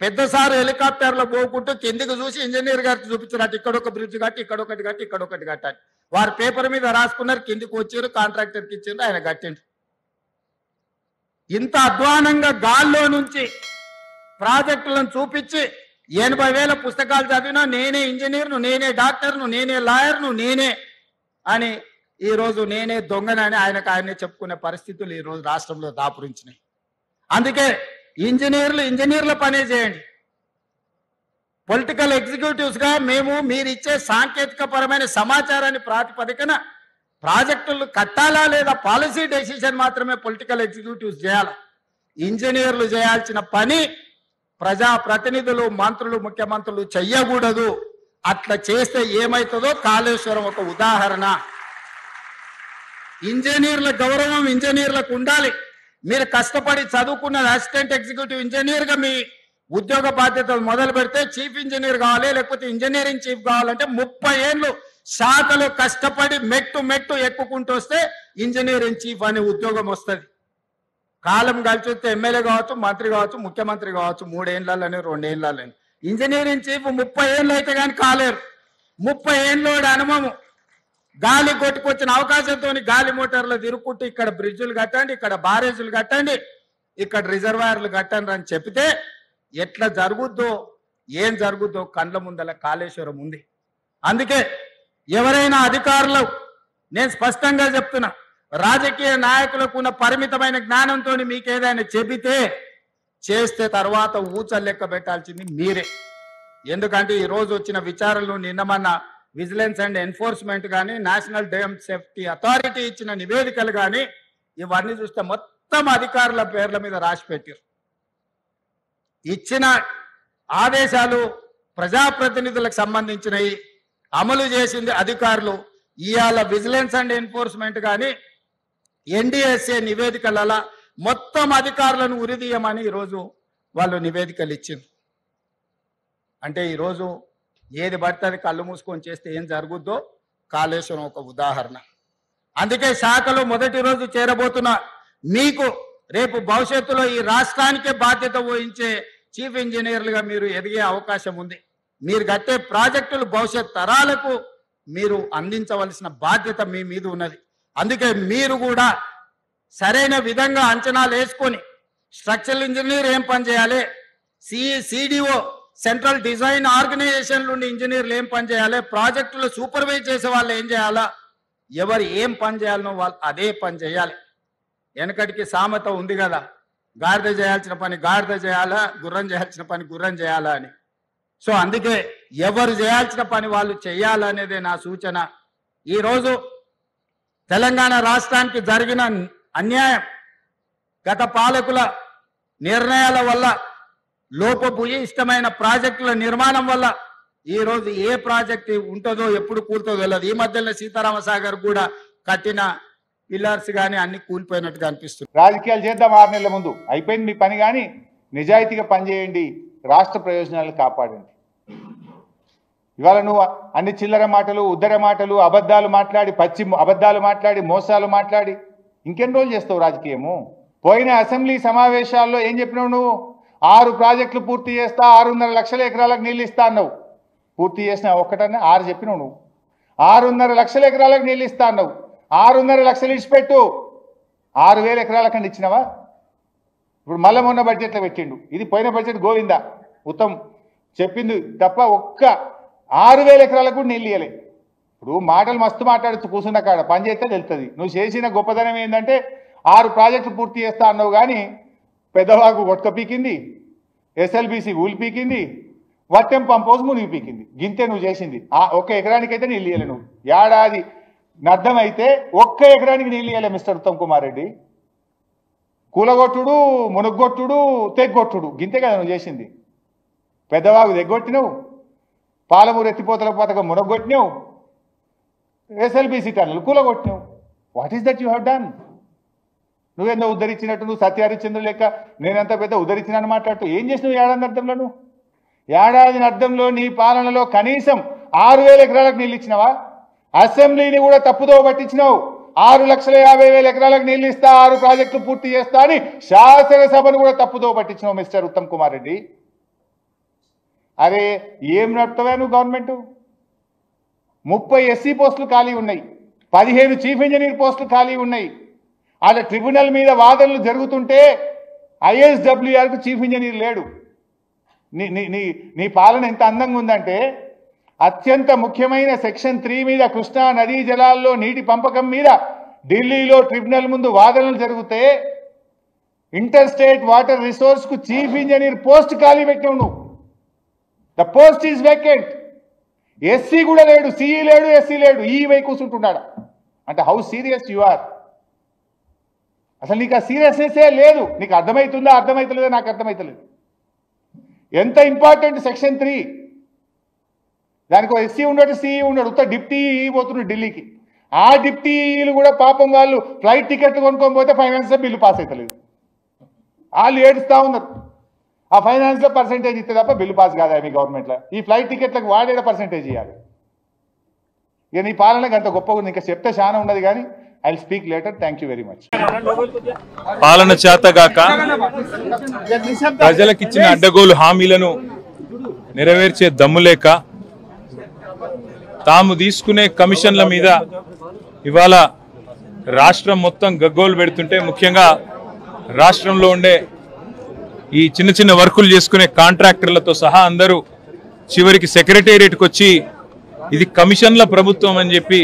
పెద్దసారి హెలికాప్టర్లో పోకుంటూ కిందికి చూసి ఇంజనీర్ గారికి చూపించారు, ఇక్కడ ఒక బ్రిడ్జ్ కట్టి ఇక్కడ ఒకటి కట్టి ఇక్కడ ఒకటి కట్టాలి. వారు పేపర్ మీద రాసుకున్నారు, కిందికి వచ్చారు, కాంట్రాక్టర్కి ఇచ్చారు, ఆయన కట్టిండు. ఇంత అధ్వానంగా గాల్లో నుంచి ప్రాజెక్టులను చూపించి 80,000 పుస్తకాలు చదివినా నేనే ఇంజనీర్ను, నేనే డాక్టర్ను, నేనే లాయర్ను, నేనే అని ఈరోజు నేనే దొంగనని ఆయనే చెప్పుకునే పరిస్థితులు ఈరోజు రాష్ట్రంలో దాపురించినాయి. అందుకే ఇంజనీర్ల పనే చేయండి. పొలిటికల్ ఎగ్జిక్యూటివ్స్గా మేము మీరు ఇచ్చే సాంకేతిక పరమైన సమాచారాన్ని ప్రాతిపదికన ప్రాజెక్టులు కట్టాలా లేదా పాలసీ డెసిషన్ మాత్రమే పొలిటికల్ ఎగ్జిక్యూటివ్స్ చేయాలి. ఇంజనీర్లు చేయాల్సిన పని ప్రజాప్రతినిధులు, మంత్రులు, ముఖ్యమంత్రులు చెయ్యకూడదు. అట్లా చేస్తే ఏమవుతుందో కాళేశ్వరం ఒక ఉదాహరణ. ఇంజనీర్ల గౌరవం ఇంజనీర్లకు ఉండాలి. మీరు కష్టపడి చదువుకున్న అసిస్టెంట్ ఎగ్జిక్యూటివ్ ఇంజనీర్గా మీ ఉద్యోగ బాధ్యతలు మొదలు పెడితే చీఫ్ ఇంజనీర్ కావాలి, లేకపోతే ఇంజనీరింగ్ చీఫ్ కావాలంటే 30 ఏళ్ళు శాఖలో కష్టపడి మెట్టు ఎక్కుకుంటూ వస్తే ఇంజనీరింగ్ చీఫ్ అనే ఉద్యోగం వస్తుంది. కాలం కలిసి వస్తే ఎమ్మెల్యే కావచ్చు, మంత్రి కావచ్చు, ముఖ్యమంత్రి కావచ్చు, 3 ఏళ్ళని 2 ఏళ్ళని. ఇంజనీరింగ్ చీఫ్ 30 ఏళ్ళు అయితే కానీ కాలేరు. 30 ఏళ్ళోడి అనుభవం, గాలి కొట్టుకొచ్చిన అవకాశంతో గాలి మోటార్లు తిరుక్కుంటూ ఇక్కడ బ్రిడ్జులు కట్టండి, ఇక్కడ బారేజులు కట్టండి, ఇక్కడ రిజర్వాయర్లు కట్టండి అని చెప్తే ఎట్లా జరుగుద్దో ఏం జరుగుద్దో కండ్ల ముందల కాళేశ్వరం ఉంది. అందుకే ఎవరైనా అధికారులు, నేను స్పష్టంగా చెప్తున్నా, రాజకీయ నాయకులకు ఉన్న పరిమితమైన జ్ఞానంతో మీకు ఏదైనా చెబితే చేస్తే తర్వాత ఊచలు లెక్క పెట్టాల్సింది మీరే. ఎందుకంటే ఈరోజు వచ్చిన విచారణలు నిన్నమన్న విజిలెన్స్ అండ్ ఎన్ఫోర్స్మెంట్ కానీ, నేషనల్ డ్యామ్ సేఫ్టీ అథారిటీ ఇచ్చిన నివేదికలు కానీ ఇవన్నీ చూస్తే మొత్తం అధికారుల పేర్ల మీద రాసి పెట్టారు. ఇచ్చిన ఆదేశాలు ప్రజాప్రతినిధులకు సంబంధించినవి, అమలు చేసింది అధికారులు. ఇవాళ విజిలెన్స్ అండ్ ఎన్ఫోర్స్మెంట్ కానీ NDSA నివేదికల మొత్తం అధికారులను ఉరిదీయమని ఈరోజు వాళ్ళు నివేదికలు ఇచ్చింది. అంటే ఈరోజు ఏది పడితే అది కళ్ళు మూసుకొని చేస్తే ఏం జరుగుద్దో కాళేశ్వరం ఒక ఉదాహరణ. అందుకే శాఖలో మొదటి రోజు చేరబోతున్న మీకు రేపు భవిష్యత్తులో ఈ రాష్ట్రానికే బాధ్యత వహించే చీఫ్ ఇంజనీర్లుగా మీరు ఎదిగే అవకాశం ఉంది. మీరు కట్టే ప్రాజెక్టులు భవిష్యత్ తరాలకు మీరు అందించవలసిన బాధ్యత మీ మీద ఉన్నది. అందుకే మీరు కూడా సరైన విధంగా అంచనాలు వేసుకొని స్ట్రక్చరల్ ఇంజనీర్ ఏం పని చేయాలి, CDO సెంట్రల్ డిజైన్ ఆర్గనైజేషన్ నుండి ఇంజనీర్లు ఏం పని చేయాలి, ప్రాజెక్టులు సూపర్వైజ్ చేసే వాళ్ళు ఏం చేయాలా, ఎవరు ఏం పని చేయాలనో వాళ్ళు అదే పని చేయాలి. వెనకటికి సామెత ఉంది కదా, గాడిద చేయాల్సిన పని గాడిద చేయాలా, గుర్రం చేయాల్సిన పని గుర్రం చేయాలా అని. సో అందుకే ఎవరు చేయాల్సిన పని వాళ్ళు చేయాలనేదే నా సూచన. ఈరోజు తెలంగాణ రాష్ట్రానికి జరిగిన అన్యాయం గత పాలకుల నిర్ణయాల వల్ల, లోపభూయిష్టమైన ప్రాజెక్టుల నిర్మాణం వల్ల ఈరోజు ఏ ప్రాజెక్టు ఉంటుందో ఎప్పుడు కూలుతుందో తెలియదు. ఈ మధ్యలో సీతారామసాగర్ కూడా కట్టిన పిల్లర్స్ కానీ అన్ని కూలిపోయినట్టుగా అనిపిస్తుంది. రాజకీయాలు చేద్దాం 6 నెలల ముందు అయిపోయింది మీ పని, కానీ నిజాయితీగా పనిచేయండి, రాష్ట్ర ప్రయోజనాలు కాపాడండి. ఇవాళ నువ్వు అన్ని చిల్లర మాటలు, ఉద్దర మాటలు, అబద్ధాలు మాట్లాడి, అబద్ధాలు మాట్లాడి, మోసాలు మాట్లాడి ఇంకెన్ని రోజులు చేస్తావు రాజకీయము? పోయిన అసెంబ్లీ సమావేశాల్లో ఏం చెప్పినావు నువ్వు? 6 ప్రాజెక్టులు పూర్తి చేస్తా, 6.5 లక్షల ఎకరాలకు నీళ్ళు ఇస్తా అన్నావు. పూర్తి చేసిన ఒక్కటన్నా 6 చెప్పినావు నువ్వు. 6.5 లక్షల ఎకరాలకు నీళ్ళు ఇస్తా అన్నావు. 6.5 లక్షలు ఇచ్చిపెట్టు, 6,000 ఎకరాలకన్నా ఇచ్చినావా? ఇప్పుడు మళ్ళీ మొన్న బడ్జెట్లో పెట్టిండు. ఇది పోయిన బడ్జెట్ గోవిందా ఉత్తమ్ చెప్పింది తప్ప ఒక్క 6,000 ఎకరాలకు కూడా నీళ్ళు ఇవ్వలే. ఇప్పుడు మాటలు మస్తు మాట్లాడుతూ కూర్చున్న కాడ పని చేస్తే తెలుస్తుంది. నువ్వు చేసిన గొప్పదనం ఏంటంటే 6 ప్రాజెక్టులు పూర్తి చేస్తా అన్నావు, కానీ Peddavagu కొట్టుక పీకింది, SLBC ఊలి పీకింది, Vattem pump house మునిగి పీకింది. గింతే నువ్వు చేసింది. ఒక్క ఎకరానికైతే నీళ్ళు ఇవ్వలే. నువ్వు ఏడాది నర్థం అయితే ఒక్క ఎకరానికి నీళ్ళు ఇవ్వలే మిస్టర్ ఉత్తమ్ కుమార్ రెడ్డి. కూలగొట్టుడు, మునుగొట్టుడు, తెగ్గొట్టుడు గింతే కదా నువ్వు చేసింది. పెద్దవాగు తెగ్గొట్టినావు, పాలమూరు ఎత్తిపోతల పథకం మునగొట్టినావు, SLBC టన్నులు కూలగొట్టినావు. What is that you have done? నువ్వేందో ఉద్ధరించినట్టు, నువ్వు సత్యహరిశ్చంద్ర లెక్క నేనంత పెద్ద ఉద్ధరించినాను మాట్లాడుతూ ఏం చేసినావు ఏడాది అర్థంలో? నువ్వు ఏడాది అర్థంలో నీ పాలనలో కనీసం 6,000 ఎకరాలకు నీళ్ళు ఇచ్చినావా? అసెంబ్లీని కూడా తప్పుదో పట్టించినావు. 6,50,000 ఎకరాలకు నీళ్ళు ఇస్తా, 6 ప్రాజెక్టులు పూర్తి చేస్తా అని శాసనసభను కూడా తప్పుదో పట్టించినావు మిస్టర్ ఉత్తమ్ కుమార్ రెడ్డి. అరే ఏం నడుపుతావా నువ్వు గవర్నమెంట్? 30 ఎస్సీ పోస్టులు ఖాళీ ఉన్నాయి, 15 చీఫ్ ఇంజనీర్ పోస్టులు ఖాళీ ఉన్నాయి. అలా ట్రిబ్యునల్ మీద వాదనలు జరుగుతుంటే ఐఎస్డబ్ల్యూఆర్కు చీఫ్ ఇంజనీర్ లేడు. నీ నీ నీ నీ పాలన ఎంత అందంగా ఉందంటే అత్యంత ముఖ్యమైన సెక్షన్ 3 మీద కృష్ణా నదీ జలాల్లో నీటి పంపకం మీద ఢిల్లీలో ట్రిబ్యునల్ ముందు వాదనలు జరిగితే ఇంటర్ స్టేట్ వాటర్ రిసోర్స్ కు చీఫ్ ఇంజనీర్ పోస్ట్ ఖాళీ పెట్టావు నువ్వు. The post is vacant. SC కూడా లేడు, సిఈ లేడు, ఎస్సీ లేడు, ఈ వై కూర్చుంటున్నాడు. అంటే హౌ సీరియస్ యు ఆర్? అసలు నీకు ఆ సీరియస్నెస్సే లేదు. నీకు అర్థమవుతుందా అర్థమవుతలేదా? నాకు అర్థమవుతలేదు. ఎంత ఇంపార్టెంట్ సెక్షన్ 3. దానికి ఎస్సీ ఉన్నాడు, సిఈ ఉన్నాడు, ఉత్త డిప్టీ పోతున్నాడు ఢిల్లీకి. ఆ డిప్టీలు కూడా పాపం వాళ్ళు ఫ్లైట్ టికెట్లు కొనుక్కొని పోతే ఫైనాన్స్ బిల్లు పాస్ అవుతలేదు. వాళ్ళు ఏడుస్తూ ఉన్నారు. ఆ ఫైనాన్స్లో పర్సెంటేజ్ ఇస్తే తప్ప బిల్లు పాస్ కాదా మీ గవర్నమెంట్లో? ఈ ఫ్లైట్ టికెట్లకు వాడేడ పర్సెంటేజ్ ఇవ్వాలి. ఇక నీ పాలనకు అంత గొప్పగా ఉంది. ఇంకా చెప్తే చాలా ఉండదు కానీ I will speak later. Thank you very much. పాలన చేతగాక ప్రజలకిచ్చిన అడ్డగోలు హామీలను నెరవేర్చే దమ్ము లేక తాము తీసుకునే కమిషన్ల మీద ఇవాళ రాష్ట్రం మొత్తం గగ్గోలు పెడుతుంటే, ముఖ్యంగా రాష్ట్రంలో ఉండే ఈ చిన్న చిన్న వర్కులు చేసుకునే కాంట్రాక్టర్లతో సహా అందరూ చివరికి సెక్రటేరియట్కి వచ్చి ఇది కమిషన్ల ప్రభుత్వం అని చెప్పి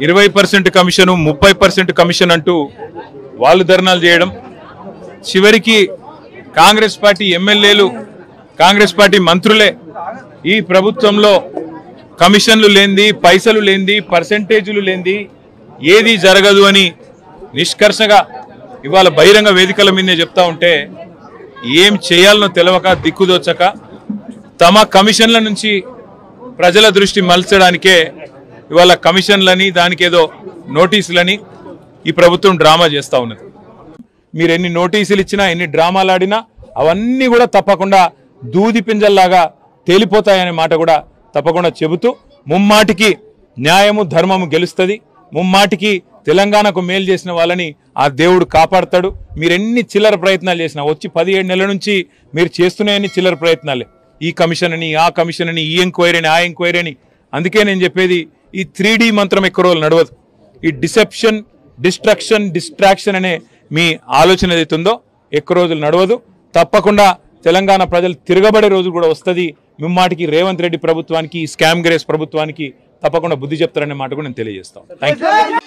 20% కమిషను 30% కమిషన్ అంటూ వాళ్ళు ధర్నాలు చేయడం, చివరికి కాంగ్రెస్ పార్టీ ఎమ్మెల్యేలు కాంగ్రెస్ పార్టీ మంత్రులే ఈ ప్రభుత్వంలో కమిషన్లు లేంది, పైసలు లేంది, పర్సెంటేజీలు లేంది ఏది జరగదు అని నిష్కర్షగా ఇవాళ బహిరంగ వేదికల మీదే చెప్తా ఉంటే ఏం చేయాలనో తెలవక దిక్కుదోచక తమ కమిషన్ల నుంచి ప్రజల దృష్టి మలచడానికే ఇవాళ కమిషన్లని దానికి ఏదో నోటీసులని ఈ ప్రభుత్వం డ్రామా చేస్తూ ఉన్నది. మీరు ఎన్ని నోటీసులు ఇచ్చినా ఎన్ని డ్రామాలు ఆడినా అవన్నీ కూడా తప్పకుండా దూది పింజల్లాగా తేలిపోతాయనే మాట కూడా తప్పకుండా చెబుతూ ముమ్మాటికి న్యాయము ధర్మము గెలుస్తుంది, ముమ్మాటికి తెలంగాణకు మేలు చేసిన వాళ్ళని ఆ దేవుడు కాపాడతాడు. మీరు ఎన్ని చిల్లర ప్రయత్నాలు చేసినా వచ్చి 17 నెలల నుంచి మీరు చేస్తున్నాయని చిల్లర ప్రయత్నాలే. ఈ కమిషన్ అని, ఆ కమిషన్ అని, ఈ ఎంక్వైరీ అని, ఆ ఎంక్వైరీ అని. అందుకే నేను చెప్పేది ఈ 3D మంత్రం ఎక్కువ రోజులు నడవదు. ఈ డిసెప్షన్, డిస్ట్రక్షన్, డిస్ట్రాక్షన్ అనే మీ ఆలోచన ఏదైతుందో ఎక్కువ రోజులు నడవదు. తప్పకుండా తెలంగాణ ప్రజలు తిరగబడే రోజు కూడా వస్తుంది. ముమ్మాటికి రేవంత్ రెడ్డి ప్రభుత్వానికి, స్కామ్ గ్రేస్ ప్రభుత్వానికి తప్పకుండా బుద్ధి చెప్తారనే మాట కూడా నేను తెలియజేస్తాను. Thank you.